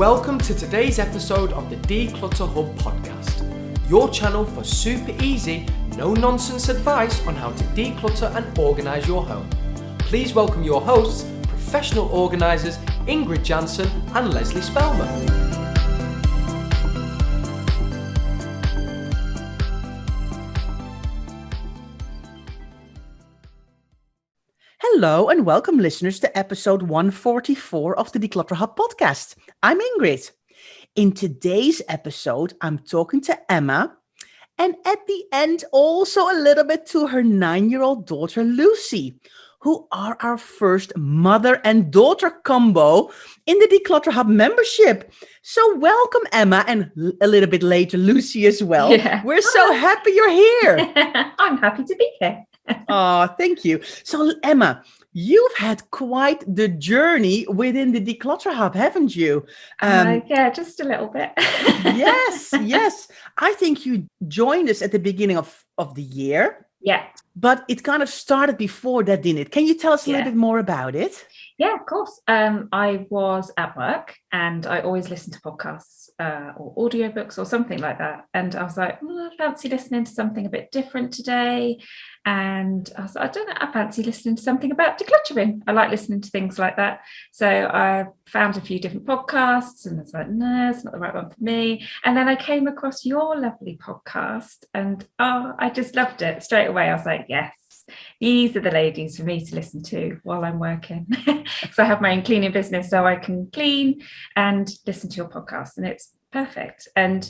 Welcome to today's episode of the Declutter Hub podcast, your channel for super easy, no-nonsense advice on how to declutter and organise your home. Please welcome your hosts, professional organisers Ingrid Jansen and Leslie Spellman. Hello and welcome listeners to episode 144 of the Declutter Hub podcast. I'm Ingrid. In today's episode, I'm talking to Emma and at the end also a little bit to her 9-year-old daughter Lucy, who are our first mother and daughter combo in the Declutter Hub membership. So welcome Emma and a little bit later Lucy as well. Yeah. We're so happy you're here. I'm happy to be here. Oh, thank you. So, Emma, you've had quite the journey within the Declutter Hub, haven't you? Yeah, just a little bit. Yes. I think you joined us at the beginning of the year. Yeah. But it kind of started before that, didn't it? Can you tell us a little bit more about it? Yeah, of course. I was at work and I always listen to podcasts or audiobooks or something like that. And I was like, I fancy listening to something a bit different today. And I was like, I don't know, I fancy listening to something about decluttering. I like listening to things like that. So I found a few different podcasts and I was like, no, it's not the right one for me. And then I came across your lovely podcast and I just loved it straight away. I was like, yes. These are the ladies for me to listen to while I'm working. Because I have my own cleaning business, so I can clean and listen to your podcast, and it's perfect. And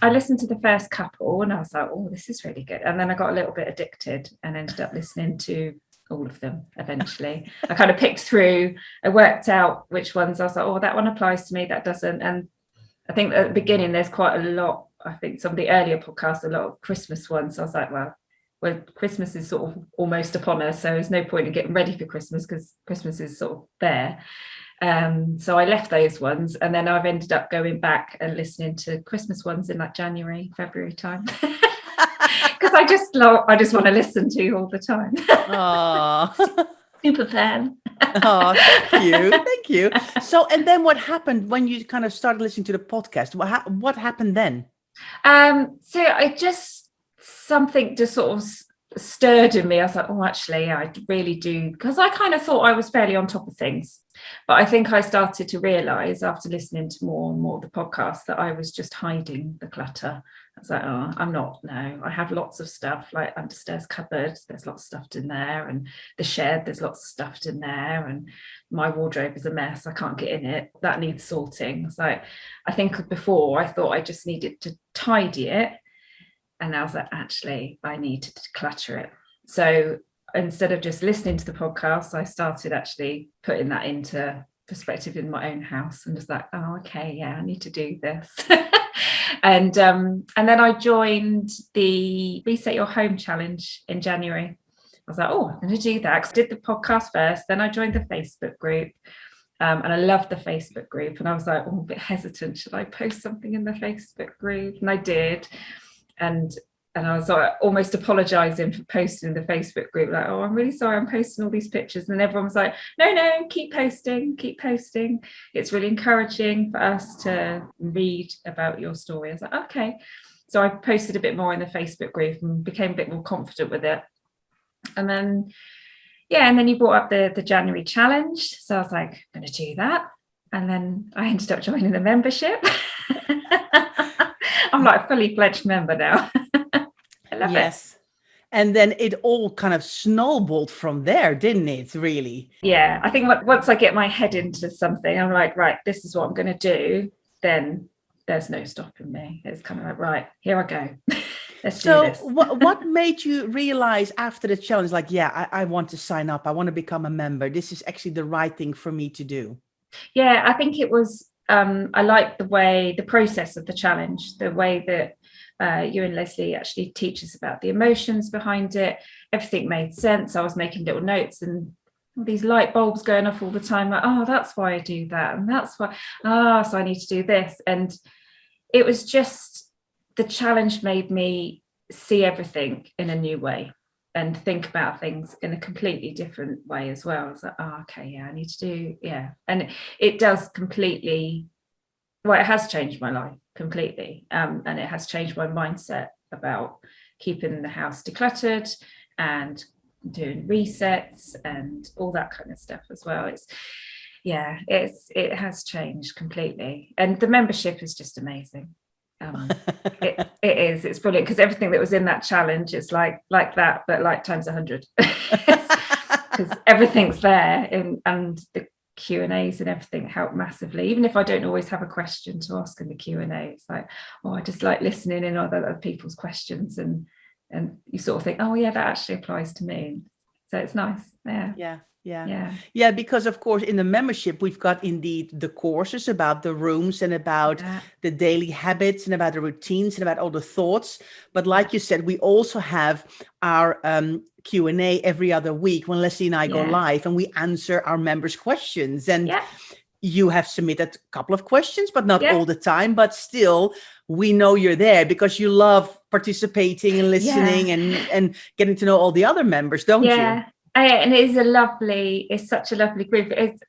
I listened to the first couple, and I was like, "Oh, this is really good." And then I got a little bit addicted, and ended up listening to all of them. Eventually, I kind of picked through. I worked out which ones I was like, "Oh, that one applies to me. That doesn't." And I think at the beginning there's quite a lot. I think some of the earlier podcasts, a lot of Christmas ones. So I was like, well, Christmas is sort of almost upon us, so there's no point in getting ready for Christmas because Christmas is sort of there. So I left those ones, and then I've ended up going back and listening to Christmas ones in like January, February time, because I just want to listen to all the time. Oh, super fan. Oh, thank you. So, and then what happened when you kind of started listening to the podcast? What happened then? So I just. Something just sort of stirred in me. I was like, oh, actually, I really do. Because I kind of thought I was fairly on top of things. But I think I started to realise after listening to more and more of the podcasts that I was just hiding the clutter. I was like, oh, I'm not. No, I have lots of stuff like understairs cupboard. There's lots stuffed in there. And the shed, there's lots stuffed in there. And my wardrobe is a mess. I can't get in it. That needs sorting. So I think before I thought I just needed to tidy it. And I was like, actually, I need to declutter it. So instead of just listening to the podcast, I started actually putting that into perspective in my own house and just like, oh, okay, yeah, I need to do this. and then I joined the Reset Your Home Challenge in January. I was like, oh, I'm going to do that. 'Cause I did the podcast first, then I joined the Facebook group. And I loved the Facebook group. And I was like, oh, a bit hesitant. Should I post something in the Facebook group? And I did. And I was like almost apologising for posting in the Facebook group, like, oh, I'm really sorry I'm posting all these pictures. And everyone was like, no, keep posting. It's really encouraging for us to read about your story. I was like, okay. So I posted a bit more in the Facebook group and became a bit more confident with it. And then you brought up the January challenge. So I was like, I'm going to do that. And then I ended up joining the membership. I'm like a fully fledged member now. I love it. And then it all kind of snowballed from there, didn't it, really? Yeah, I think once I get my head into something, I'm like, right, this is what I'm going to do, then there's no stopping me. It's kind of like, right, here I go. Let's do this. So what made you realize after the challenge, like, yeah, I want to sign up. I want to become a member. This is actually the right thing for me to do. Yeah, I think it was, I like the process of the challenge, the way that you and Leslie actually teach us about the emotions behind it. Everything made sense. I was making little notes and all these light bulbs going off all the time. Like, oh, that's why I do that. And that's why, so I need to do this. And it was just, the challenge made me see everything in a new way and think about things in a completely different way as well. I was like, oh, okay, yeah, I need to do, yeah. And it does completely well, it has changed my life completely. And it has changed my mindset about keeping the house decluttered and doing resets and all that kind of stuff as well. It has changed completely. And the membership is just amazing. It's brilliant, because everything that was in that challenge is like that, but like times 100, because everything's there, and the Q&As and everything help massively. Even if I don't always have a question to ask in the Q&A, it's like, I just like listening in on other people's questions, and you sort of think, oh yeah, that actually applies to me. So it's nice. Yeah, because of course in the membership we've got indeed the courses about the rooms and about the daily habits and about the routines and about all the thoughts, but like you said, we also have our Q&A every other week when Leslie and I go live, and we answer our members' questions. And you have submitted a couple of questions, but not all the time, but still we know you're there because you love participating and listening and getting to know all the other members, don't you? And it's such a lovely group. It's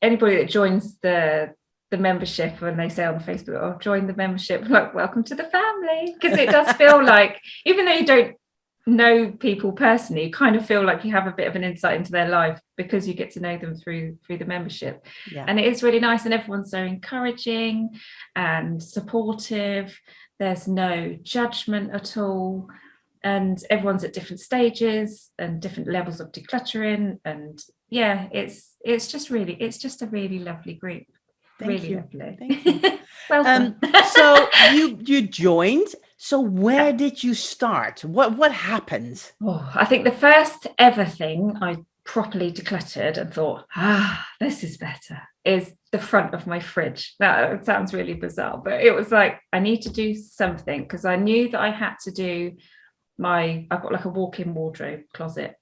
anybody that joins the membership, when they say on Facebook, "Oh, join the membership," I'm like, welcome to the family, because it does feel like, even though you don't know people personally, you kind of feel like you have a bit of an insight into their life because you get to know them through the membership. And it is really nice, and everyone's so encouraging and supportive. There's no judgment at all. And everyone's at different stages and different levels of decluttering. And it's just a really lovely group. Thank you. Lovely. Thank you. Welcome. So you joined. So where did you start? What happened? I think the first ever thing I properly decluttered and thought, this is better, is the front of my fridge. Now, it sounds really bizarre, but it was like, I need to do something, because I knew that I had to do I've got like a walk-in wardrobe closet,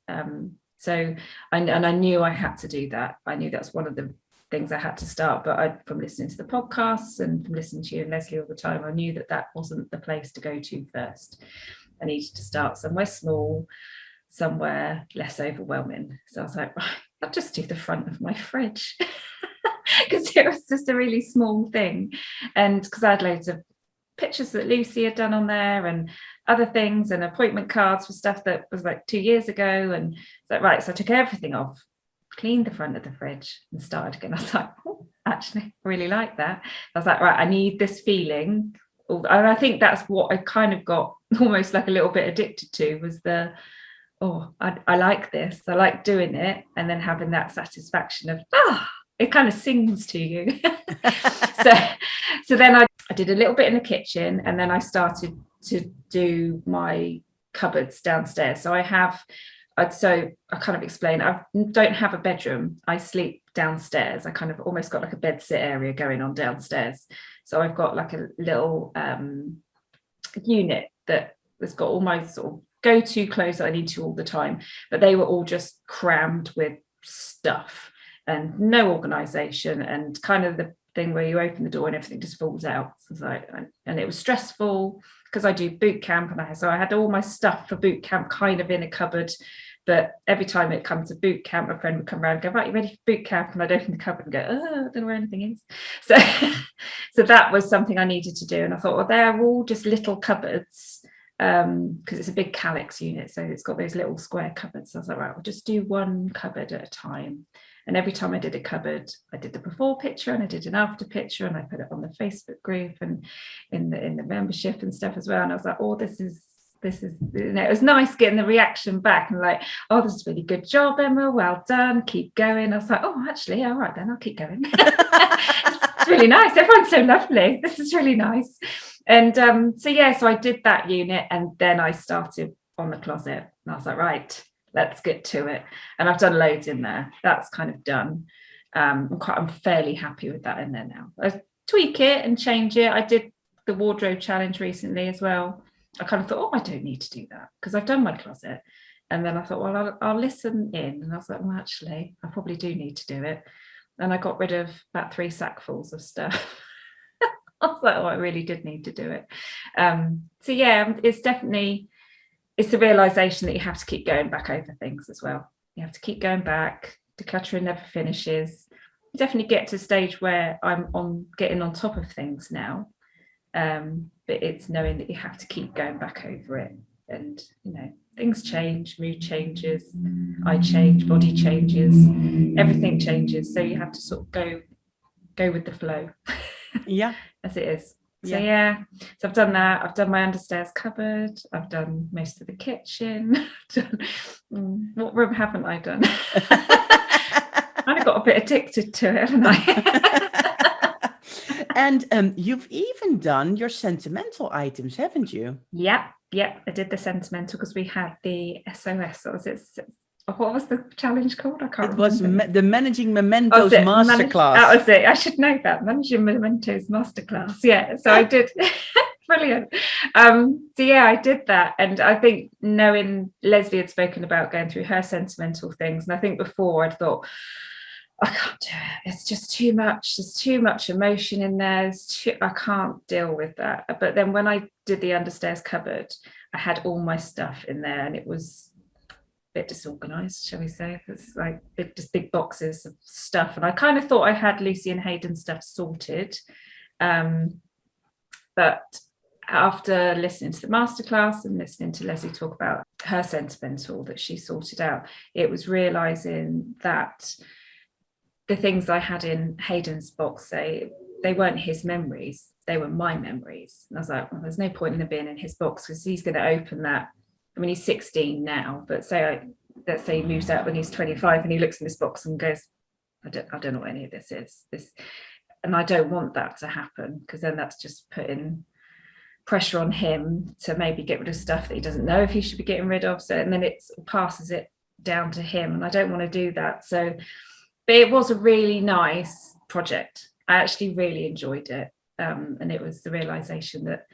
so I knew I had to do that. I knew that's one of the things I had to start, but from listening to the podcasts and from listening to you and Leslie all the time, I knew that wasn't the place to go to first. I needed to start somewhere small, somewhere less overwhelming. So I was like, right, I'll just do the front of my fridge, because it was just a really small thing, and because I had loads of pictures that Lucy had done on there and other things, and appointment cards for stuff that was like 2 years ago. And it's like, right, so I took everything off, cleaned the front of the fridge, and started again. I was like, actually, I really like that. I was like, right, I need this feeling. And I think that's what I kind of got almost like a little bit addicted to, was I like this, I like doing it, and then having that satisfaction of, it kind of sings to you. So then I did a little bit in the kitchen, and then I started to do my cupboards downstairs. So I kind of explain, I don't have a bedroom, I sleep downstairs. I kind of almost got like a bed sit area going on downstairs. So I've got like a little unit that has got all my sort of go-to clothes that I need to all the time, but they were all just crammed with stuff and no organization, and kind of the thing where you open the door and everything just falls out. So and it was stressful because I do boot camp, and so I had all my stuff for boot camp kind of in a cupboard. But every time it comes to boot camp, a friend would come around and go, right, you ready for boot camp? And I'd open the cupboard and go, I don't know where anything is. So that was something I needed to do. And I thought, well, they're all just little cupboards, because it's a big Calyx unit. So it's got those little square cupboards. So I was like, right, we'll just do one cupboard at a time. And every time I did a cupboard, I did the before picture and I did an after picture, and I put it on the Facebook group and in the membership and stuff as well. And I was like, this is, it was nice getting the reaction back and like, this is a really good job, Emma, well done, keep going. I was like, actually, all right then, I'll keep going. It's really nice, everyone's so lovely, this is really nice. And so I did that unit, and then I started on the closet, and I was like, right, let's get to it. And I've done loads in there, that's kind of done. I'm fairly happy with that in there now. I tweak it and change it. I did the wardrobe challenge recently as well. I kind of thought, I don't need to do that because I've done my closet. And then I thought, well, I'll listen in. And I was like, well, actually, I probably do need to do it. And I got rid of about 3 sackfuls of stuff. I was like, I really did need to do it. It's the realization that you have to keep going back over things as well. You have to keep going back. Decluttering never finishes. definitely get to a stage where I'm getting on top of things now. But it's knowing that you have to keep going back over it. And, things change, mood changes, I change, body changes, everything changes. So you have to sort of go with the flow. Yeah. As it is. So so I've done that. I've done my understairs cupboard. I've done most of the kitchen. What room haven't I done? I got a bit addicted to it, haven't I? And you've even done your sentimental items, haven't you? Yeah. I did the sentimental because we had the SOS. What was the challenge called? I can't remember. It was the Managing Mementos Masterclass. That was it. I should know that. Managing Mementos Masterclass. Yeah. So I did. Brilliant. I did that. And I think knowing Leslie had spoken about going through her sentimental things. And I think before I'd thought, I can't do it. It's just too much. There's too much emotion in there. I can't deal with that. But then when I did the understairs cupboard, I had all my stuff in there and it was a bit disorganized, shall we say. It's like big boxes of stuff. And I kind of thought I had Lucy and Hayden's stuff sorted. But after listening to the masterclass and listening to Leslie talk about her sentimental that she sorted out, it was realizing that the things I had in Hayden's box, they weren't his memories, they were my memories. And I was like, well, there's no point in them being in his box because he's going to open that. I mean, he's 16 now, but let's say he moves out when he's 25 and he looks in this box and goes, I don't know what any of this is. And I don't want that to happen because then that's just putting pressure on him to maybe get rid of stuff that he doesn't know if he should be getting rid of. So, and then it passes it down to him, and I don't want to do that. So, but it was a really nice project. I actually really enjoyed it, and it was the realization that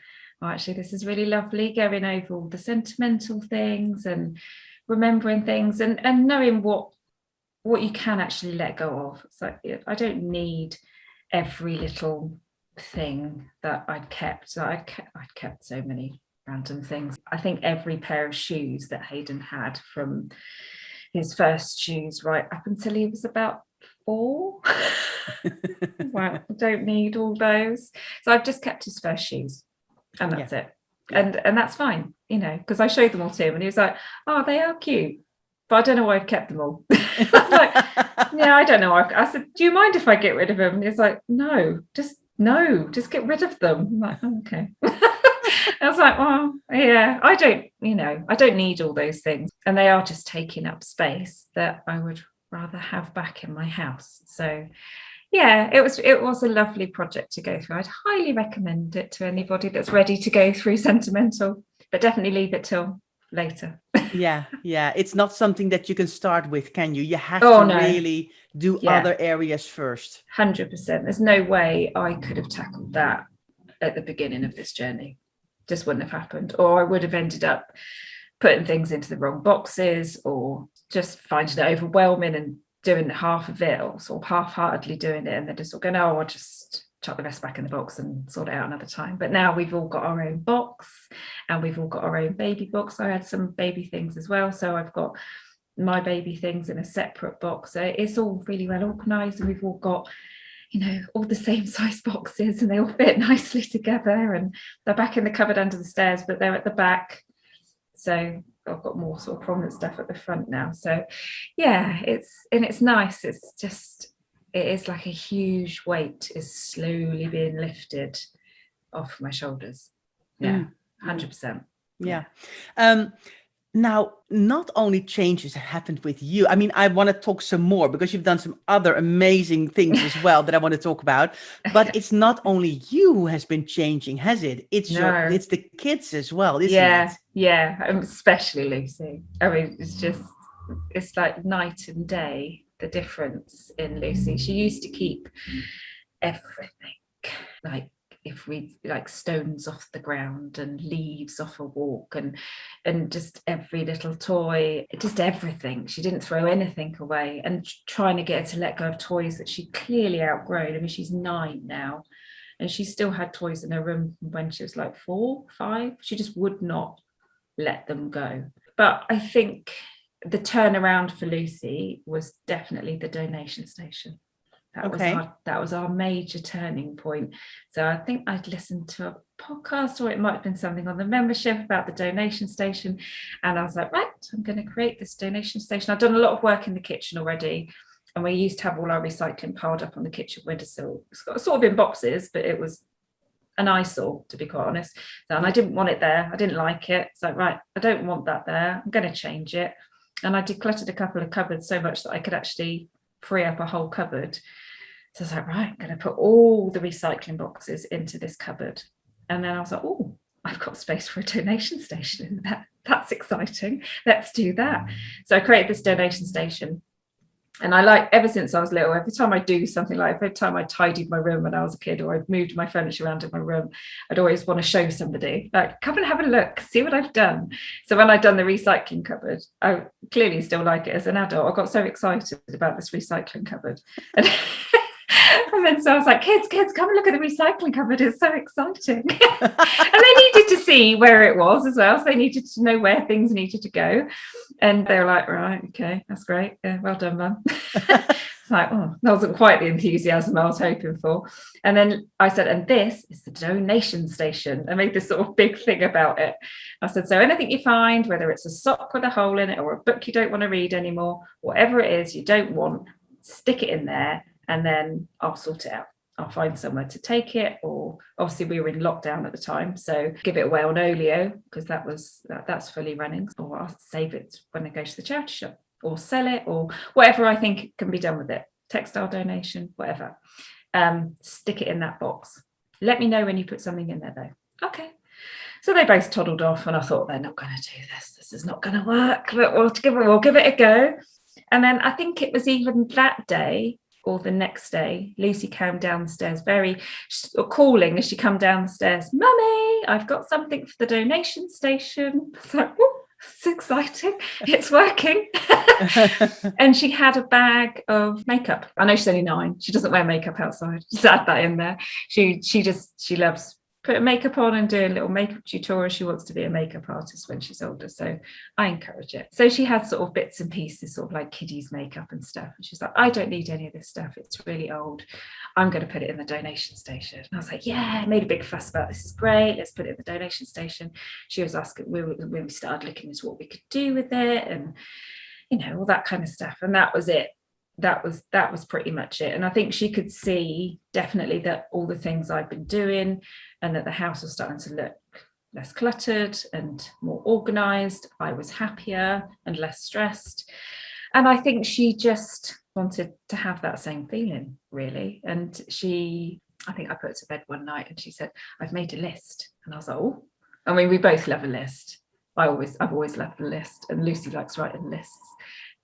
actually this is really lovely, going over all the sentimental things and remembering things and knowing what you can actually let go of. It's like I don't need every little thing that I'd kept. So I'd kept so many random things. I think every pair of shoes that Hayden had, from his first shoes right up until he was about 4. Well, I don't need all those. So I've just kept his first shoes and that's it. And that's fine, because I showed them all to him and he was like, oh, they are cute, but I don't know why I've kept them all. I was like, yeah, I don't know. I said, do you mind if I get rid of them? And he's like, no, just get rid of them. I'm like, oh, okay. I was like, well, yeah, I don't need all those things. And they are just taking up space that I would rather have back in my house. So yeah, it was a lovely project to go through. I'd highly recommend it to anybody that's ready to go through sentimental, but definitely leave it till later. Yeah. It's not something that you can start with, can you? You have to really do other areas first. 100%. There's no way I could have tackled that at the beginning of this journey. Just wouldn't have happened. Or I would have ended up putting things into the wrong boxes, or just finding it overwhelming and doing half of it, or sort of half-heartedly doing it, and then just sort of going, oh, I'll just chuck the rest back in the box and sort it out another time. But now we've all got our own box and we've all got our own baby box. I had some baby things as well, so I've got my baby things in a separate box. So it's all really well organized, and we've all got all the same size boxes, and they all fit nicely together, and they're back in the cupboard under the stairs, but they're at the back. So I've got more sort of prominent stuff at the front now. So yeah, it's nice. It is like a huge weight is slowly being lifted off my shoulders. Yeah, 100%. Yeah. Now, not only changes have happened with you. I mean, I want to talk some more because you've done some other amazing things as well that I want to talk about. But it's not only you who has been changing, has it? It's the kids as well, isn't it? Yeah, especially Lucy. I mean, it's like night and day, the difference in Lucy. She used to keep everything, like if we like stones off the ground and leaves off a walk and just every little toy, just everything. She didn't throw anything away, and trying to get her to let go of toys that she clearly outgrown. I mean, she's 9 now and she still had toys in her room when she was like 4, 5. She just would not let them go. But I think the turnaround for Lucy was definitely the donation station. That was our major turning point. So I think I'd listened to a podcast, or it might have been something on the membership about the donation station. And I was like, right, I'm going to create this donation station. I've done a lot of work in the kitchen already. And we used to have all our recycling piled up on the kitchen windowsill. It's got sort of in boxes, but it was an eyesore, to be quite honest. And I didn't want it there. I didn't like it. So right, I don't want that there. I'm going to change it. And I decluttered a couple of cupboards so much that I could actually free up a whole cupboard. So I was like, right, I'm going to put all the recycling boxes into this cupboard. And then I was like, oh, I've got space for a donation station in that. That's exciting. Let's do that. So I created this donation station. And I like, ever since I was little, every time I do something, like every time I tidied my room when I was a kid, or I moved my furniture around in my room, I'd always want to show somebody, like, come and have a look, see what I've done. So when I'd done the recycling cupboard, I clearly still like it as an adult. I got so excited about this recycling cupboard. And then so I was like, kids, come and look at the recycling cupboard. It's so exciting. And they needed to see where it was as well. So they needed to know where things needed to go. And they were like, right, okay, that's great. Yeah, well done, Mum. It's like, oh, that wasn't quite the enthusiasm I was hoping for. And then I said, and this is the donation station. I made this sort of big thing about it. I said, so anything you find, whether it's a sock with a hole in it or a book you don't want to read anymore, whatever it is you don't want, stick it in there. And then I'll sort it out. I'll find somewhere to take it, or obviously we were in lockdown at the time, so give it away on Olio, because that's fully running, or I'll save it when I go to the charity shop, or sell it, or whatever I think can be done with it. Textile donation, whatever. Stick it in that box. Let me know when you put something in there though. Okay. So they both toddled off, and I thought, they're not going to do this. This is not going to work, but we'll give it a go. And then I think it was even that day, or the next day, Lucy came downstairs, calling as she come down the stairs, Mummy, I've got something for the donation station. I was like, oh, it's exciting, it's working. And she had a bag of makeup. I know she's only 9. She doesn't wear makeup outside. Just add that in there. She loves putting makeup on and doing little makeup tutorials. She wants to be a makeup artist when she's older, so I encourage it. So she had sort of bits and pieces, sort of like kiddies makeup and stuff, and she's like, I don't need any of this stuff, it's really old, I'm going to put it in the donation station. And I was like, yeah, I made a big fuss about this, is great, let's put it in the donation station. She was asking, when we started looking into what we could do with it, and all that kind of stuff. And that was it. That was pretty much it. And I think she could see definitely that all the things I'd been doing, and that the house was starting to look less cluttered and more organized. I was happier and less stressed. And I think she just wanted to have that same feeling, really. And I think I put her to bed one night and she said, I've made a list. And I was like, oh, I mean, we both love a list. I've always loved a list, and Lucy likes writing lists.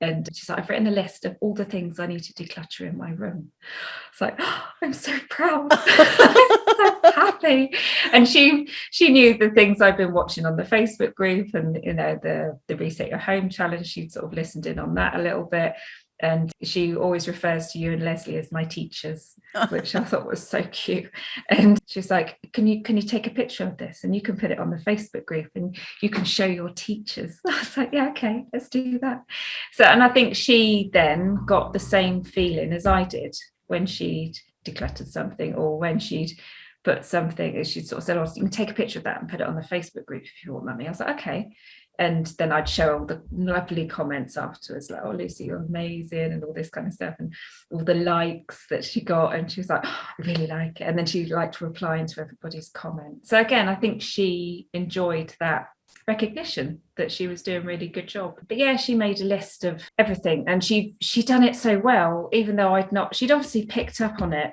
And she's like, I've written a list of all the things I need to declutter in my room. It's like, oh, I'm so proud. I'm so happy. And she knew the things I've been watching on the Facebook group, and the Reset Your Home challenge. She'd sort of listened in on that a little bit. And she always refers to you and Leslie as my teachers, which I thought was so cute. And she's like, can you take a picture of this and you can put it on the Facebook group and you can show your teachers? I was like, yeah, okay, let's do that. So, and I think she then got the same feeling as I did when she'd decluttered something, or when she'd put something, as she'd sort of said, oh, you can take a picture of that and put it on the Facebook group if you want, Mummy. I was like, okay. And then I'd show all the lovely comments afterwards, like, oh, Lucy, you're amazing, and all this kind of stuff, and all the likes that she got. And she was like, oh, I really like it. And then she liked replying to everybody's comments. So again, I think she enjoyed that recognition that she was doing a really good job. But yeah, she made a list of everything, and she'd done it so well, even though she'd obviously picked up on it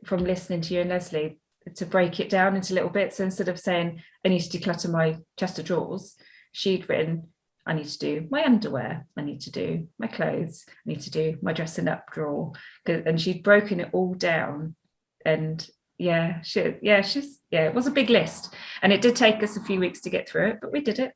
from listening to you and Leslie, to break it down into little bits. So instead of saying, I need to declutter my chest of drawers, she'd written, I need to do my underwear, I need to do my clothes, I need to do my dressing up drawer. And she'd broken it all down. And it was a big list. And it did take us a few weeks to get through it, but we did it.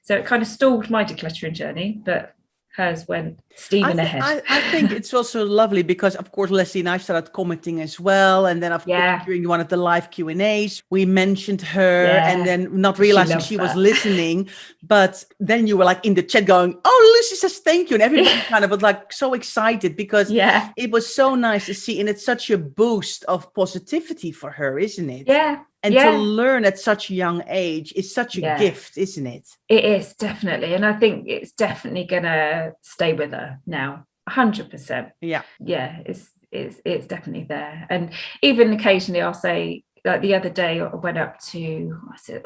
So it kind of stalled my decluttering journey, but hers went steaming ahead. I think it's also lovely because, of course, Leslie and I started commenting as well. And then, of course, during one of the live Q&As, we mentioned her and then not realizing she was listening. But then you were like in the chat going, oh, Lucy says thank you. And everybody kind of was like so excited because it was so nice to see. And it's such a boost of positivity for her, isn't it? Yeah. And to learn at such a young age is such a gift, isn't it? It is, definitely. And I think it's definitely going to stay with her now, 100%. Yeah. Yeah, it's definitely there. And even occasionally I'll say, like the other day I went up to, I said,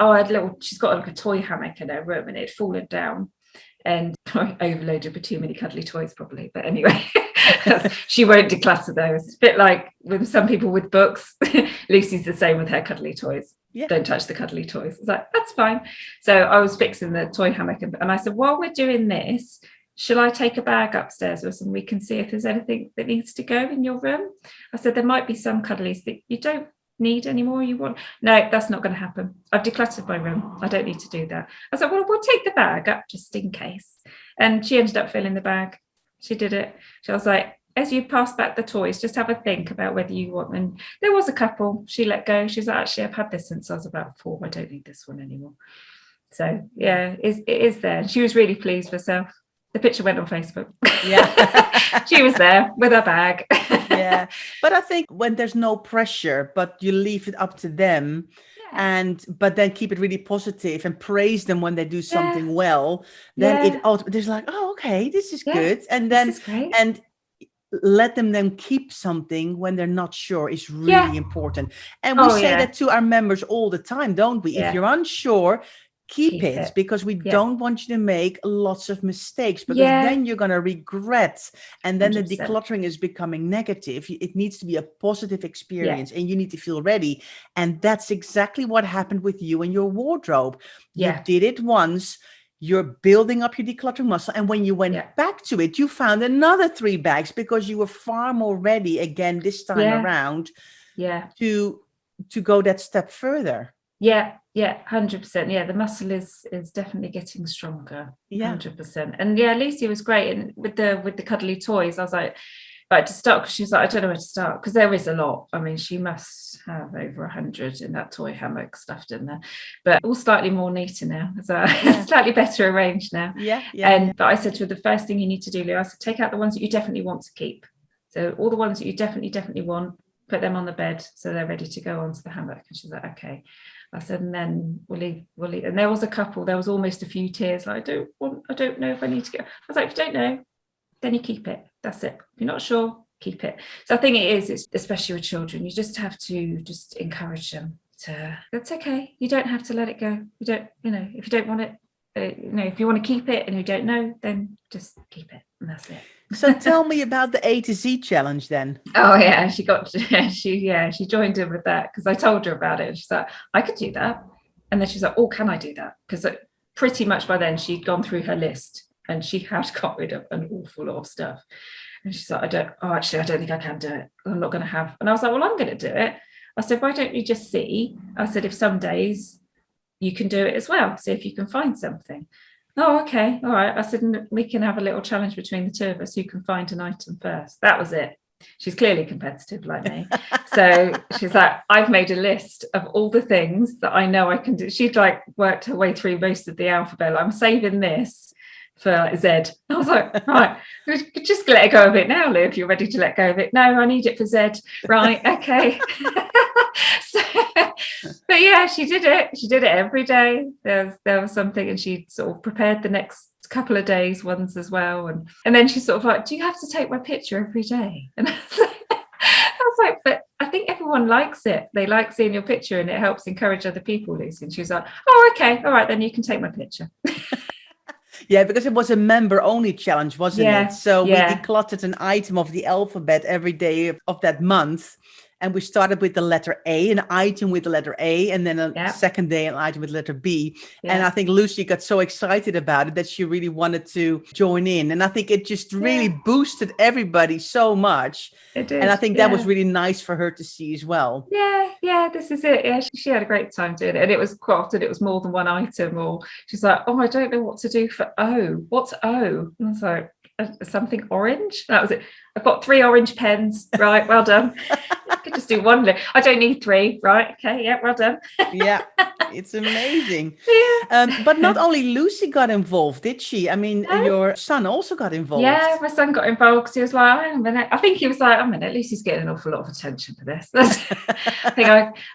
she's got like a toy hammock in her room and it had fallen down. And I overloaded with too many cuddly toys probably. But anyway, she won't declutter those. It's a bit like with some people with books. Lucy's the same with her cuddly toys. Yeah. Don't touch the cuddly toys. It's like, that's fine. So I was fixing the toy hammock and I said, while we're doing this, shall I take a bag upstairs with us and we can see if there's anything that needs to go in your room? I said, there might be some cuddlies that you don't need anymore. You want? No, that's not going to happen. I've decluttered my room. I don't need to do that. I said, well, we'll take the bag up just in case. And she ended up filling the bag. She did it. She was like, as you pass back the toys, just have a think about whether you want them. There was a couple she let go. She's like, actually, I've had this since I was about 4. I don't need this one anymore. So yeah, it is there. She was really pleased with herself. The picture went on Facebook. Yeah. She was there with her bag. Yeah. But I think when there's no pressure, but you leave it up to them but then keep it really positive and praise them when they do something well, then there's like, oh, okay, this is good. And then, and let them then keep something when they're not sure is really important. And we say that to our members all the time, don't we? If you're unsure, keep it because we don't want you to make lots of mistakes because then you're going to regret and then 100%. The decluttering is becoming negative. It needs to be a positive experience and you need to feel ready. And that's exactly what happened with you and your wardrobe. You did it once. You're building up your decluttering muscle. And when you went back to it, you found another 3 bags because you were far more ready again this time around to go that step further. Yeah, 100%. Yeah, the muscle is definitely getting stronger. 100%. And Lucy was great. And with the cuddly toys, I was like, right, to start, because she was like, I don't know where to start, because there is a lot. I mean, she must have over 100 in that toy hammock stuffed in there, but all slightly more neater now. So slightly better arranged now. But I said to her, the first thing you need to do, Lou, I said, take out the ones that you definitely want to keep. So all the ones that you definitely want, put them on the bed so they're ready to go onto the hammock. And she's like, okay. I said, and then we'll leave. And there was a couple, there was almost a few tears. Like, I don't know if I need to go. I was like, if you don't know, then you keep it. That's it. If you're not sure, keep it. So I think it's especially with children, you just have to just encourage them to, that's okay. You don't have to let it go. You don't, if you don't want it, if you want to keep it and you don't know, then just keep it. And that's it. So tell me about the A to Z challenge then. Oh yeah, she joined in with that because I told her about it. She's like, I could do that. And then she's like, oh, can I do that? Because pretty much by then she'd gone through her list and she had got rid of an awful lot of stuff. And she's like, I don't think I can do it. I'm not going to have. And I was like, well, I'm going to do it. I said, why don't you just see? I said, if some days you can do it as well. See if you can find something. Oh, okay. All right. I said, we can have a little challenge between the two of us. Who can find an item first? That was it. She's clearly competitive like me. So she's like, I've made a list of all the things that I know I can do. She'd like worked her way through most of the alphabet. I'm saving this for like Z. I was like, right, just let go of it now, Lou, if you're ready to let go of it. No, I need it for Z. Right. Okay. But yeah, she did it. She did it every day. There was something, and she sort of prepared the next couple of days ones as well. And then she's sort of like, do you have to take my picture every day? And I was like, but I think everyone likes it. They like seeing your picture and it helps encourage other people, Lucy. And she was like, oh, okay. All right, then you can take my picture. Yeah, because it was a member-only challenge, wasn't it? So we decluttered an item of the alphabet every day of that month. And we started with the letter A, an item with the letter A, and then a second day, an item with letter B. And I think Lucy got so excited about it that she really wanted to join in. And I think it just really boosted everybody so much. It did. And I think that was really nice for her to see as well. Yeah, this is it. Yeah, she had a great time doing it. And it was quite often, it was more than one item, or she's like, oh, I don't know what to do for O. What's O? And I was like, something orange. That was it. I've got 3 orange pens. Right, well done. I could just do one. I don't need 3. Right, okay, yeah, well done. Yeah, it's amazing. But not only Lucy got involved, did she? I mean, your son also got involved. Yeah, my son got involved because he was like, hang on a minute. I think he was like, a minute, Lucy's getting an awful lot of attention for this. And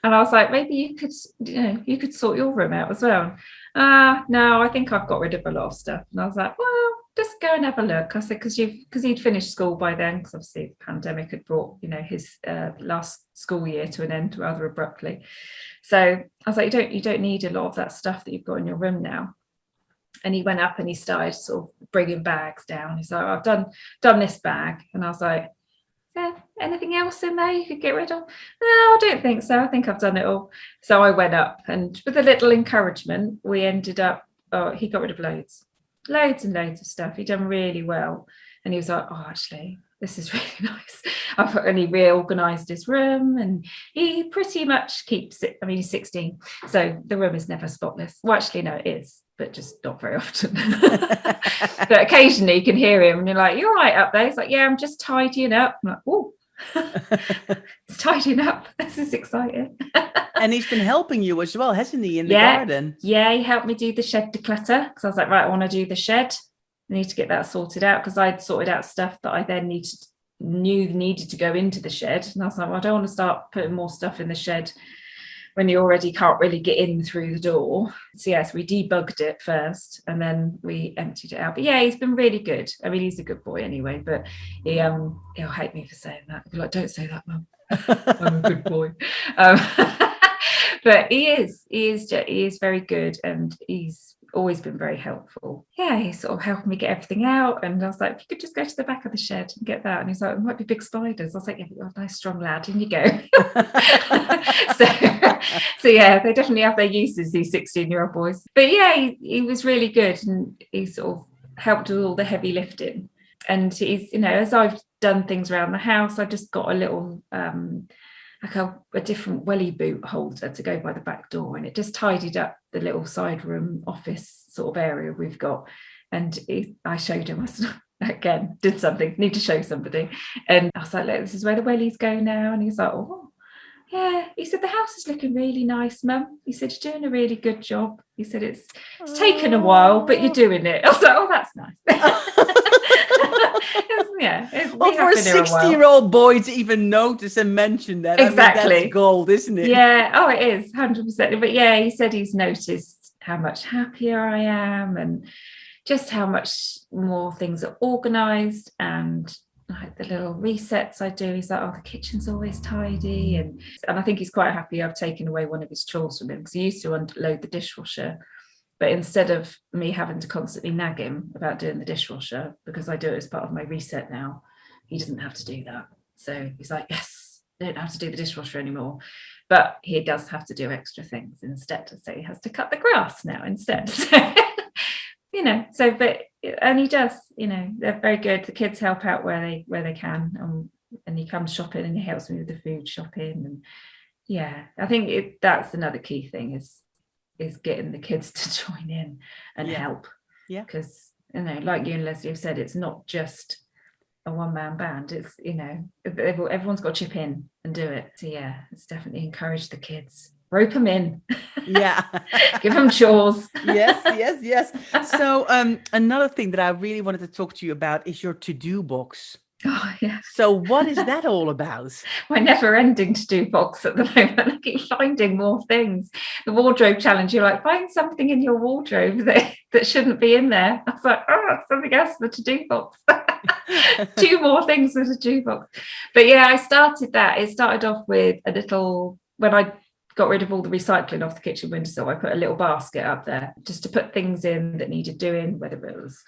I was like, maybe you could sort your room out as well. No, I think I've got rid of a lot of stuff. And I was like, well, just go and have a look. I said, because he'd finished school by then, because obviously the pandemic had brought, his last school year to an end rather abruptly. So I was like, you don't need a lot of that stuff that you've got in your room now. And he went up and he started sort of bringing bags down. He's like, I've done this bag. And I was like, is there anything else in there you could get rid of? No, I don't think so. I think I've done it all. So I went up, and with a little encouragement, we ended up, he got rid of loads and loads of stuff. He'd done really well. And he was like, oh, actually, this is really nice. And he reorganized his room, and he pretty much keeps it. I mean, he's 16, so the room is never spotless. Well, actually, no, it is, but just not very often. But occasionally you can hear him and you're like, you're right up there. He's like, yeah, I'm just tidying up. I'm like, oh, it's tidying up. This is exciting. And he's been helping you as well, hasn't he, in the garden? Yeah, he helped me do the shed declutter, because I was like, right, I want to do the shed. I need to get that sorted out, because I'd sorted out stuff that I then knew needed to go into the shed. And I was like, well, I don't want to start putting more stuff in the shed when you already can't really get in through the door. So yes, we debugged it first, and then we emptied it out. But yeah, he's been really good. I mean, he's a good boy anyway, but he'll hate me for saying that. He'll be like, don't say that, Mum. I'm a good boy. But he is very good, and he's always been very helpful. Yeah, he sort of helped me get everything out, and I was like, if you could just go to the back of the shed and get that. And he's like, it might be big spiders. I was like, yeah, you're a nice strong lad, in you go. so yeah, they definitely have their uses, these 16-year-old boys. But yeah, he was really good, and he sort of helped with all the heavy lifting. And he's, as I've done things around the house, I just got a little like a different welly boot holder to go by the back door, and it just tidied up the little side room office sort of area we've got. And I showed him, I said, again, did something, need to show somebody. And I was like, look, this is where the wellies go now. And he's like, oh yeah. He said, the house is looking really nice, Mum. He said, you're doing a really good job. He said, it's taken a while, but you're doing it. I was like, oh, that's nice. Well, for a 60-year-old boy to even notice and mention that, exactly, I mean, that's gold, isn't it? Yeah, oh, it is 100%. But yeah, he said he's noticed how much happier I am, and just how much more things are organized, and like the little resets I do. He's like, oh, the kitchen's always tidy, and I think he's quite happy I've taken away one of his chores from him, because he used to unload the dishwasher. But instead of me having to constantly nag him about doing the dishwasher, because I do it as part of my reset now, he doesn't have to do that. So he's like, yes, I don't have to do the dishwasher anymore. But he does have to do extra things instead. So he has to cut the grass now instead. And he does, they're very good. The kids help out where they can. And he comes shopping and he helps me with the food shopping. And yeah, I think that's another key thing is getting the kids to join in and help. Yeah. Because, like you and Leslie have said, it's not just a one-man band. It's, everyone's got to chip in and do it. So yeah, it's definitely encourage the kids. Rope them in. Yeah. Give them chores. Yes. So another thing that I really wanted to talk to you about is your to-do box. Oh, yeah. So what is that all about? My never-ending to-do box at the moment. I keep finding more things. The wardrobe challenge, you're like, find something in your wardrobe that shouldn't be in there. I was like, something else for the to-do box. 2 more things for the to-do box. But yeah, I started that. It started off with a little, when I got rid of all the recycling off the kitchen windowsill, I put a little basket up there just to put things in that needed doing, whether it was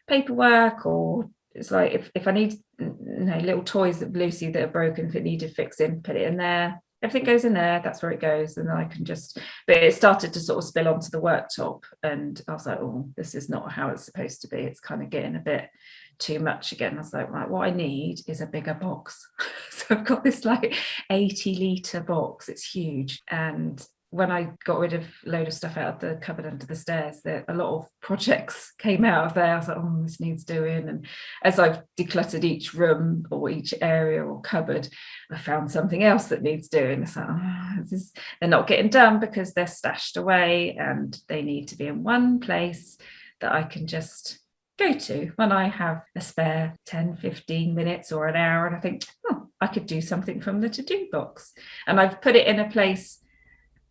paperwork or it's like if I need little toys of Lucy that are broken, if it needed fixing, put it in there. Everything goes in there, that's where it goes. And I can just, but it started to sort of spill onto the worktop. And I was like, oh, this is not how it's supposed to be. It's kind of getting a bit too much again. I was like, right, what I need is a bigger box. So I've got this like 80-litre box. It's huge. And when I got rid of a load of stuff out of the cupboard under the stairs, a lot of projects came out of there. I was like, oh, this needs doing. And as I've decluttered each room or each area or cupboard, I found something else that needs doing. It's like, they're not getting done because they're stashed away and they need to be in one place that I can just go to when I have a spare 10, 15 minutes or an hour. And I think, I could do something from the to-do box. And I've put it in a place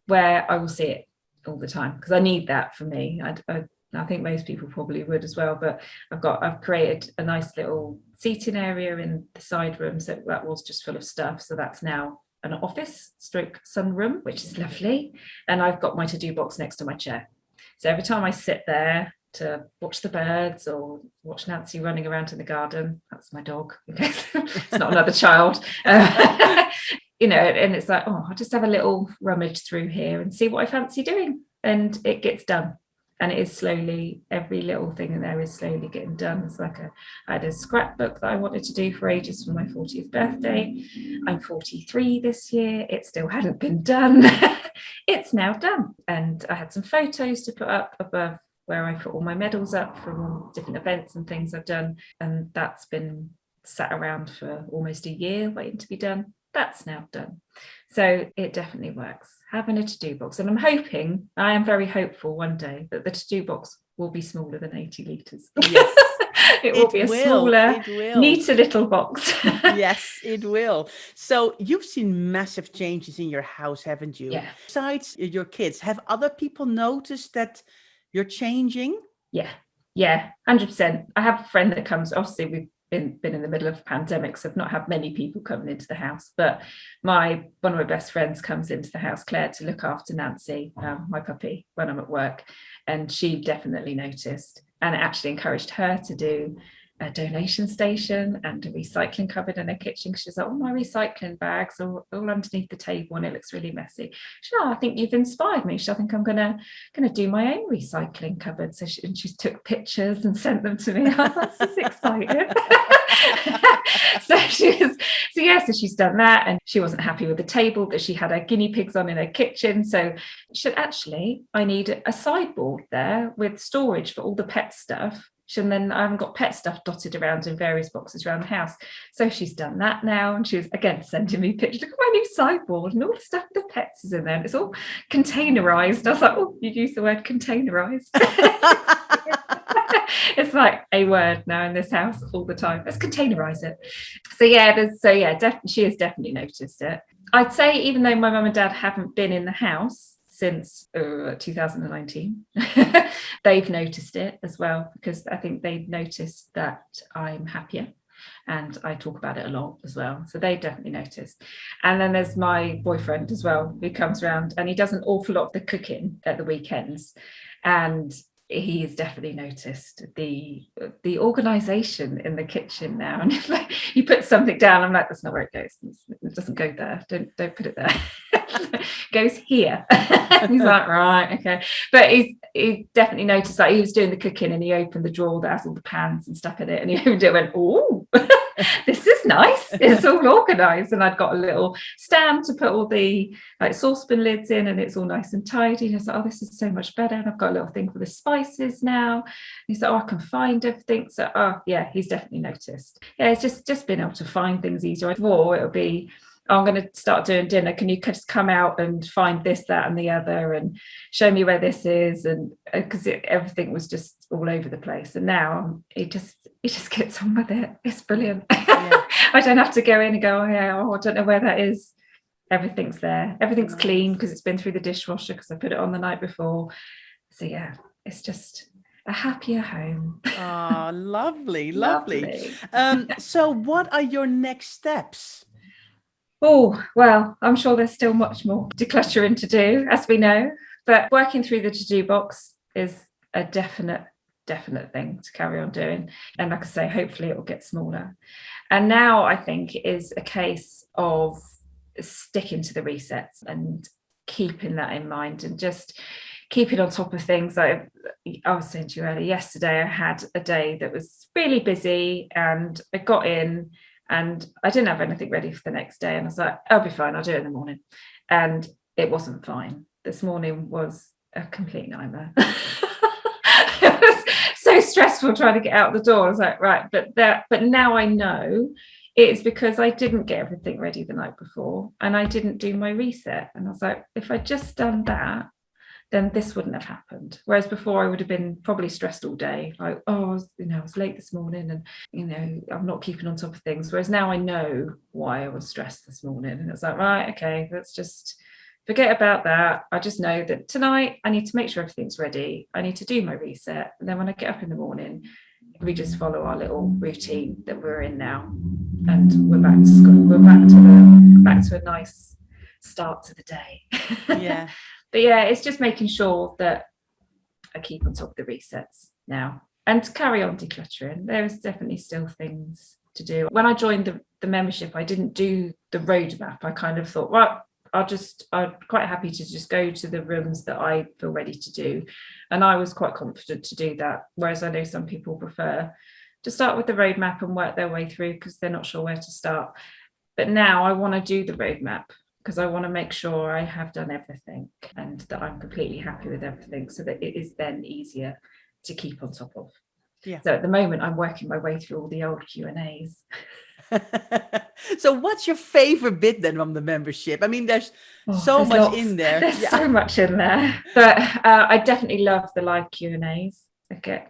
where I will see it all the time because I need that for me. I think most people probably would as well, but I've created a nice little seating area in the side room. So that was just full of stuff. So that's now an office stroke sunroom, which is lovely. And I've got my to-do box next to my chair. So every time I sit there to watch the birds or watch Nancy running around in the garden, that's my dog. It's not another child. And it's like, I'll just have a little rummage through here and see what I fancy doing. And it gets done. And it is slowly, every little thing in there is slowly getting done. It's like I had a scrapbook that I wanted to do for ages for my 40th birthday. I'm 43 this year. It still hadn't been done. It's now done. And I had some photos to put up above where I put all my medals up from all different events and things I've done. And that's been sat around for almost a year waiting to be done. That's now done. So it definitely works, having a to-do box. And I am very hopeful one day that the to-do box will be smaller than 80 litres. Yes. It will be a smaller, neater little box. Yes, it will. So you've seen massive changes in your house, haven't you? Yeah. Besides your kids, have other people noticed that you're changing? Yeah, 100%. I have a friend that comes, obviously we've been in the middle of pandemics, so I've not had many people coming into the house, but one of my best friends comes into the house, Claire, to look after Nancy, my puppy, when I'm at work, and she definitely noticed, and it actually encouraged her to do a donation station and a recycling cupboard in her kitchen. She's like, my recycling bags are all underneath the table and it looks really messy. She said, I think you've inspired me. I think I'm gonna do my own recycling cupboard. So she took pictures and sent them to me. I was like, this is exciting. So she's done that, and she wasn't happy with the table that she had her guinea pigs on in her kitchen. So she said, actually, I need a sideboard there with storage for all the pet stuff. And then I haven't got pet stuff dotted around in various boxes around the house. So she's done that now. And she was, again, sending me pictures. Look at my new sideboard and all the stuff with the pets is in there. And it's all containerized. I was like, you used the word containerized. It's like a word now in this house all the time. Let's containerize it. Definitely, she has definitely noticed it. I'd say even though my mum and dad haven't been in the house since 2019, they've noticed it as well, because I think they've noticed that I'm happier and I talk about it a lot as well. So they definitely noticed. And then there's my boyfriend as well, who comes around and he does an awful lot of the cooking at the weekends. And he has definitely noticed the organization in the kitchen now. And it's like, you put something down, I'm like, that's not where it goes. It doesn't go there. Don't put it there. It goes here. He's like, right, okay. But he definitely noticed that he was doing the cooking and he opened the drawer that has all the pans and stuff in it, and he opened it and went, oh, this is nice. It's all organized. And I'd got a little stand to put all the saucepan lids in, and it's all nice and tidy. And I was like, this is so much better. And I've got a little thing for the spices now. And he's like, I can find everything. So he's definitely noticed. Yeah, it's just been able to find things easier. Before it'll be, I'm going to start doing dinner. Can you just come out and find this, that, and the other, and show me where this is? And because everything was just all over the place. And now it just gets on with it. It's brilliant. Yeah. I don't have to go in and go, I don't know where that is. Everything's there. Everything's clean because it's been through the dishwasher because I put it on the night before. So yeah, it's just a happier home. Oh, lovely. So what are your next steps? Oh, well, I'm sure there's still much more decluttering to do, as we know, but working through the to-do box is a definite definite thing to carry on doing. And like I say, hopefully it will get smaller. And now I think it is a case of sticking to the resets and keeping that in mind and just keeping on top of things. I was saying to you earlier, yesterday I had a day that was really busy, and I got in and I didn't have anything ready for the next day, and I was like, I'll be fine, I'll do it in the morning. And it wasn't fine. This morning was a complete nightmare. It was so stressful trying to get out the door. I was like, right, but now I know it's because I didn't get everything ready the night before and I didn't do my reset. And I was like, if I'd just done that, then this wouldn't have happened. Whereas before I would have been probably stressed all day, like, oh, I was late this morning and, I'm not keeping on top of things. Whereas now I know why I was stressed this morning. And it's like, right, okay, let's just forget about that. I just know that tonight I need to make sure everything's ready. I need to do my reset. And then when I get up in the morning, we just follow our little routine that we're in now. And we're back to school. We're back to a nice start to the day. Yeah. But yeah, it's just making sure that I keep on top of the resets now and to carry on decluttering. There's definitely still things to do. When I joined the membership, I didn't do the roadmap. I kind of thought, well, I'm quite happy to just go to the rooms that I feel ready to do. And I was quite confident to do that. Whereas I know some people prefer to start with the roadmap and work their way through because they're not sure where to start. But now I want to do the roadmap because I want to make sure I have done everything and that I'm completely happy with everything so that it is then easier to keep on top of. Yeah. So at the moment, I'm working my way through all the old Q&As. So what's your favorite bit then from the membership? I mean, there's so much lots in there. There's so much in there, but I definitely love the live Q&As.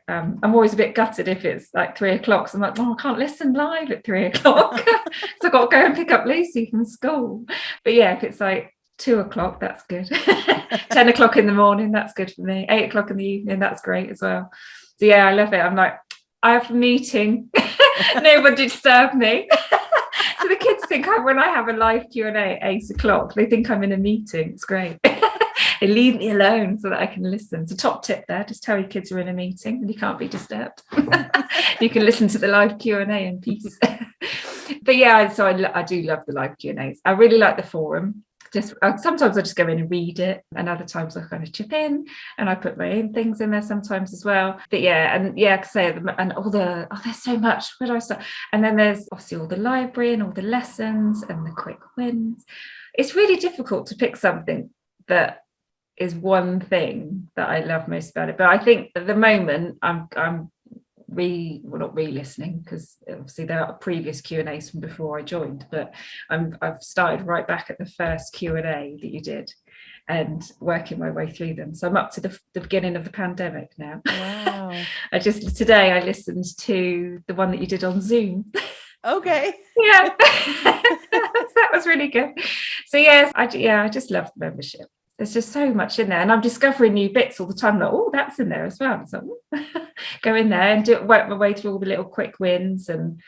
I'm always a bit gutted if it's like 3:00. So I'm like, I can't listen live at 3:00. So I've got to go and pick up Lucy from school. But yeah, if it's like 2:00, that's good. 10:00 in the morning, that's good for me. 8:00 in the evening, that's great as well. So yeah, I love it. I'm like, I have a meeting. Nobody disturb me. So the kids think when I have a live Q&A at 8:00, they think I'm in a meeting. It's great. They leave me alone so that I can listen. It's a top tip there. Just tell your kids you're in a meeting and you can't be disturbed. You can listen to the live Q&A in peace. But yeah, so I do love the live Q&As. I really like the forum. Sometimes I just go in and read it, and other times I kind of chip in and I put my own things in there sometimes as well. But yeah, and yeah, like I say, and there's so much. Where do I start? And then there's obviously all the library and all the lessons and the quick wins. It's really difficult to pick something that is one thing that I love most about it. But I think at the moment I'm not re-listening because obviously there are previous Q&As from before I joined, but I've started right back at the first Q&A that you did and working my way through them. So I'm up to the beginning of the pandemic now. Wow. Today I listened to the one that you did on Zoom. Okay. Yeah. That was really good. So yes, I just love the membership. There's just so much in there, and I'm discovering new bits all the time. Like, oh, that's in there as well. So go in there and work my way through all the little quick wins. And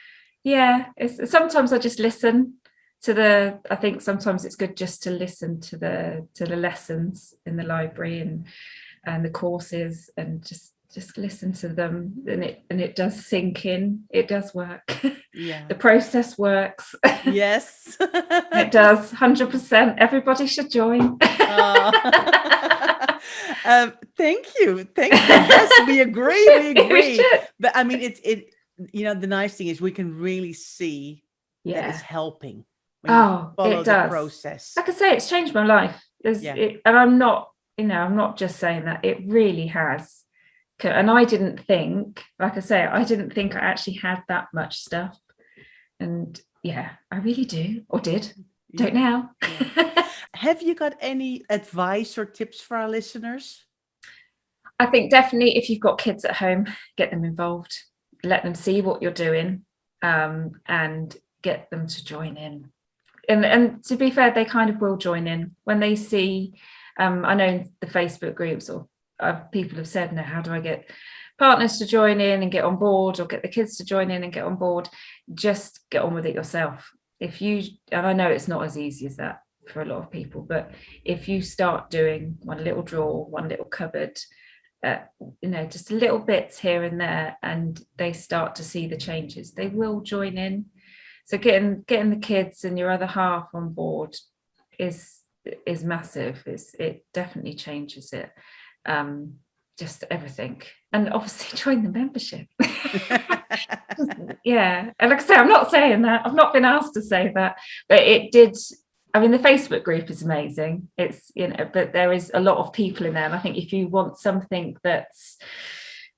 yeah, sometimes I just listen to I think sometimes it's good just to listen to the lessons in the library and the courses and just listen to them, and it does sink in. It does work. Yeah. The process works. Yes. It does. 100%. Everybody should join. Thank you. Yes, we agree. But I mean, it the nice thing is we can really see that it's helping when you follow it does. the process. Like I say, it's changed my life. And I'm not just saying that. It really has. And I didn't think, like I say, I actually had that much stuff. And yeah, I really do, or did. Don't now. Yeah. Have you got any advice or tips for our listeners? I think definitely if you've got kids at home, get them involved, let them see what you're doing, and get them to join in. And to be fair, they kind of will join in when they see, I know in the Facebook groups or people have said, no, how do I get partners to join in and get on board, or get the kids to join in and get on board? Just get on with it yourself. And I know it's not as easy as that for a lot of people, but if you start doing one little drawer, one little cupboard, just little bits here and there, and they start to see the changes, they will join in. So getting the kids and your other half on board is massive. It definitely changes it. Just everything. And obviously join the membership. Yeah. And like I say, I'm not saying that. I've not been asked to say that, but it did. I mean, the Facebook group is amazing. It's, but there is a lot of people in there. And I think if you want something that's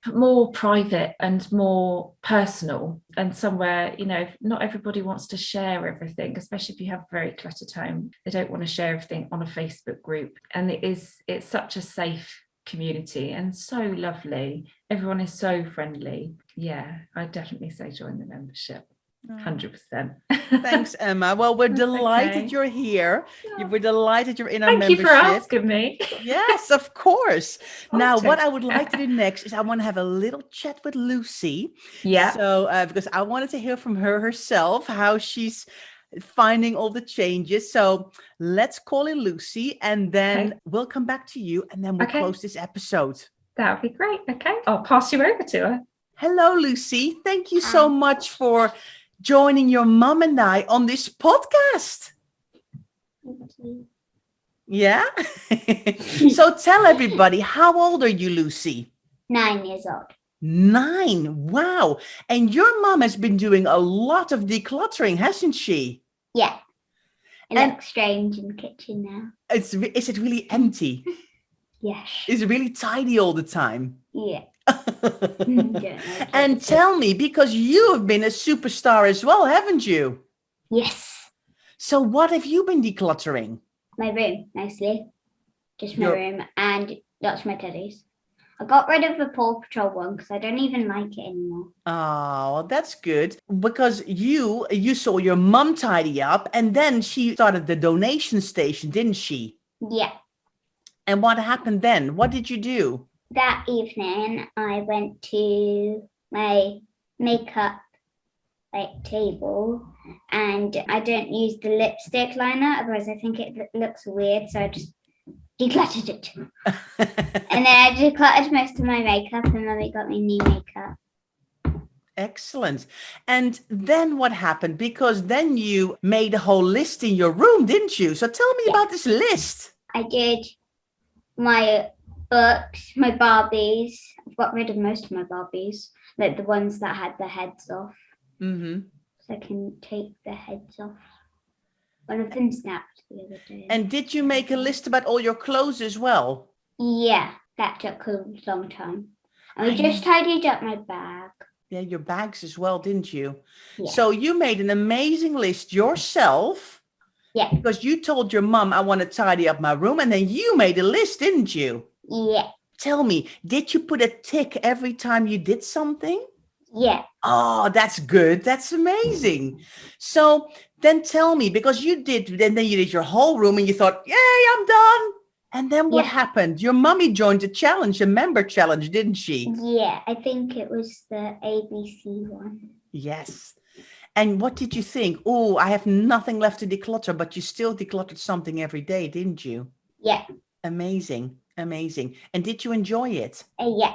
more private and more personal, and somewhere, not everybody wants to share everything, especially if you have a very cluttered home. They don't want to share everything on a Facebook group. And it's such a safe community and so lovely. Everyone is so friendly. Yeah, I definitely say join the membership. 100%. Thanks, Emma. Well, we're delighted you're here. We're delighted you're in our membership. Thank you for asking me. Yes, of course. Now, what I would like to do next is I want to have a little chat with Lucy. Yeah. So, because I wanted to hear from her herself how she's finding all the changes. So let's call in Lucy, and then we'll come back to you, and then we'll close this episode. That would be great. Okay, I'll pass you over to her. Hello, Lucy. Thank you so much for joining your mum and I on this podcast. Thank you. Yeah. So tell everybody, how old are you, Lucy? 9 years old. 9. Wow. And your mum has been doing a lot of decluttering, hasn't she? Yeah. It looks strange in the kitchen now. Is it really empty? Yes. Is it really tidy all the time? Yeah. And tell me, because you have been a superstar as well, haven't you? Yes. So what have you been decluttering? My room, mostly. Just my room and lots of my teddies. I got rid of the Paw Patrol one because I don't even like it anymore. Oh, that's good. Because you saw your mum tidy up, and then she started the donation station, didn't she? Yeah. And what happened then? What did you do? That evening, I went to my makeup table, and I don't use the lipstick liner, otherwise I think it looks weird, so I just decluttered it. And then I decluttered most of my makeup, and Mummy got me new makeup. Excellent. And then what happened? Because then you made a whole list in your room, didn't you? So tell me about this list. I did my books, my Barbies. I've got rid of most of my Barbies, like the ones that had the heads off. Mm-hmm. So I can take the heads off. One of them snapped the other day. And did you make a list about all your clothes as well? Yeah, that took a long time. And we just tidied up my bag. Yeah, your bags as well, didn't you? Yeah. So you made an amazing list yourself. Yeah. Because you told your mum, I want to tidy up my room. And then you made a list, didn't you? Yeah. Tell me, did you put a tick every time you did something? Yeah. Oh, that's good. That's amazing. So then tell me, because you did, and then you did your whole room and you thought, yay, I'm done. And then what happened? Your mummy joined a challenge, a member challenge, didn't she? Yeah, I think it was the ABC one. Yes. And what did you think? Oh, I have nothing left to declutter, but you still decluttered something every day, didn't you? Yeah. Amazing. Amazing. And did you enjoy it? Yeah.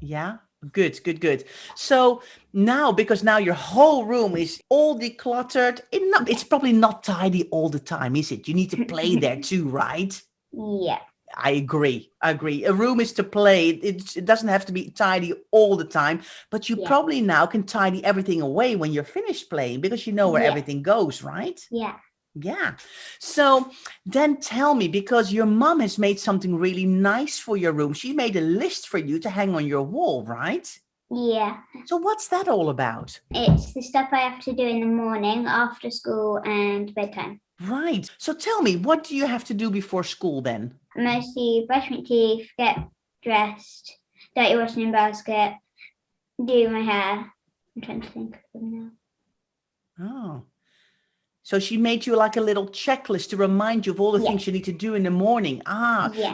Yeah. Good. So now, because now your whole room is all decluttered, it's probably not tidy all the time, is it? You need to play there too, right? Yeah. I agree. A room is to play. It doesn't have to be tidy all the time, but you probably now can tidy everything away when you're finished playing because you know where everything goes, right? Yeah. Yeah. So then tell me, because your mom has made something really nice for your room. She made a list for you to hang on your wall, right? Yeah. So what's that all about? It's the stuff I have to do in the morning, after school and bedtime. Right. So tell me, what do you have to do before school then? Mostly brush my teeth, get dressed, dirty washing basket, do my hair. I'm trying to think of them now. Oh. So she made you like a little checklist to remind you of all the things you need to do in the morning.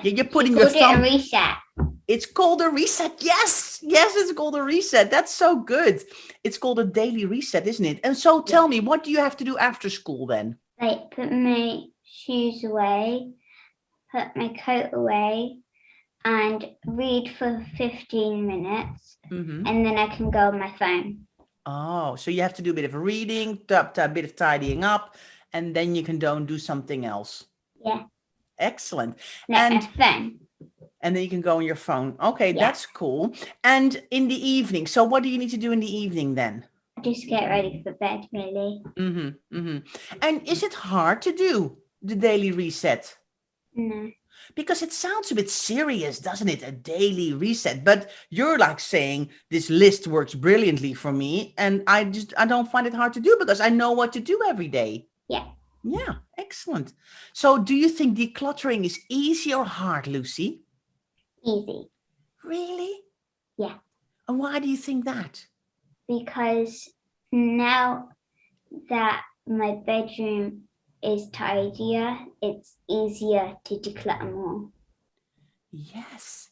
You're putting your thumb. It's a reset. It's called a reset. Yes, it's called a reset. That's so good. It's called a daily reset, isn't it? And so tell me, what do you have to do after school then? Like put my shoes away, put my coat away, and read for 15 minutes, Mm-hmm. and then I can go on my phone. Oh, so you have to do a bit of reading, a bit of tidying up, and then you can do something else. Yeah. Excellent. No, And- a phone. And then you can go on your phone. Okay, Yeah. that's cool. And in the evening, so what do you need to do in the evening then? Just get ready for bed, really. Mm-hmm, mm-hmm. And is it hard to do the daily reset? No. Because it sounds a bit serious, doesn't it? A daily reset. But you're like saying this list works brilliantly for me. And I don't find it hard to do because I know what to do every day. Yeah. Yeah, excellent. So do you think decluttering is easy or hard, Lucy? Easy. Really? Yeah. And why do you think that? Because now that my bedroom is tidier, it's easier to declutter more. Yes,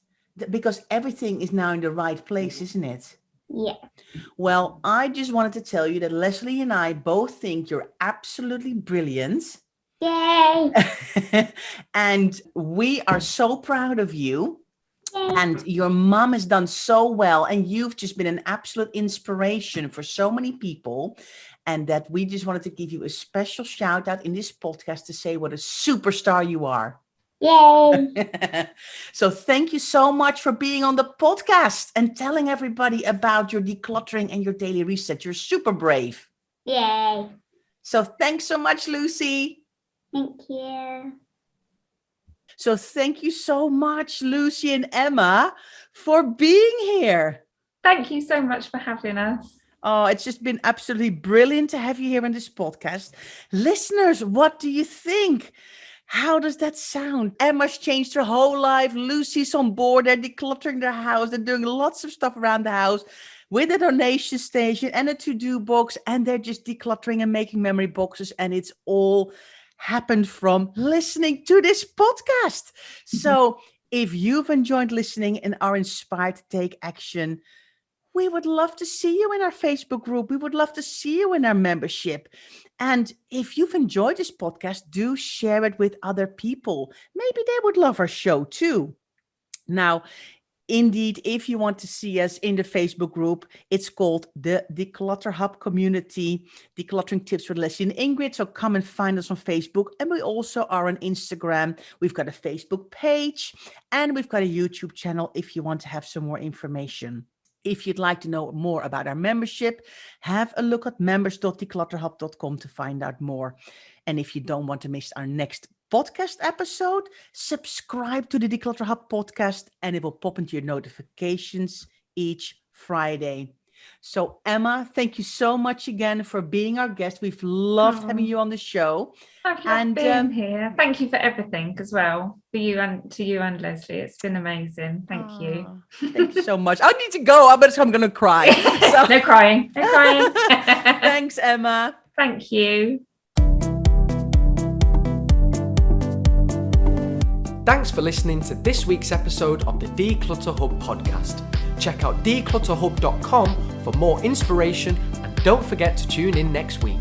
because everything is now in the right place, isn't it? Yeah. Well, I just wanted to tell you that Leslie and I both think you're absolutely brilliant. Yay! And we are so proud of you. Yay! And your mom has done so well. And you've just been an absolute inspiration for so many people. And that we just wanted to give you a special shout out in this podcast to say what a superstar you are. Yay! So thank you so much for being on the podcast and telling everybody about your decluttering and your daily reset. You're super brave. Yay! So thanks so much, Lucy. Thank you. So thank you so much, Lucy and Emma, for being here. Thank you so much for having us. Oh, it's just been absolutely brilliant to have you here on this podcast. Listeners, what do you think? How does that sound? Emma's changed her whole life. Lucy's on board. They're decluttering their house. They're doing lots of stuff around the house with a donation station and a to-do box. And they're just decluttering and making memory boxes. And it's all happened from listening to this podcast. So if you've enjoyed listening and are inspired to take action, we would love to see you in our Facebook group. We would love to see you in our membership. And if you've enjoyed this podcast, do share it with other people. Maybe they would love our show too. Now, indeed, if you want to see us in the Facebook group, it's called the Declutter Hub Community, Decluttering Tips with Leslie and Ingrid. So come and find us on Facebook. And we also are on Instagram. We've got a Facebook page and we've got a YouTube channel if you want to have some more information. If you'd like to know more about our membership, have a look at members.declutterhub.com to find out more. And if you don't want to miss our next podcast episode, subscribe to the Declutter Hub podcast and it will pop into your notifications each Friday. So Emma, thank you so much again for being our guest. We've loved having you on the show. I've loved being here. Thank you for everything as well, for you and to you and Leslie. It's been amazing. Thank you. Thank you so much. I need to go, but I'm going to cry. So. No crying. No crying. Thanks, Emma. Thank you. Thanks for listening to this week's episode of the Declutter Hub podcast. Check out declutterhub.com for more inspiration and don't forget to tune in next week.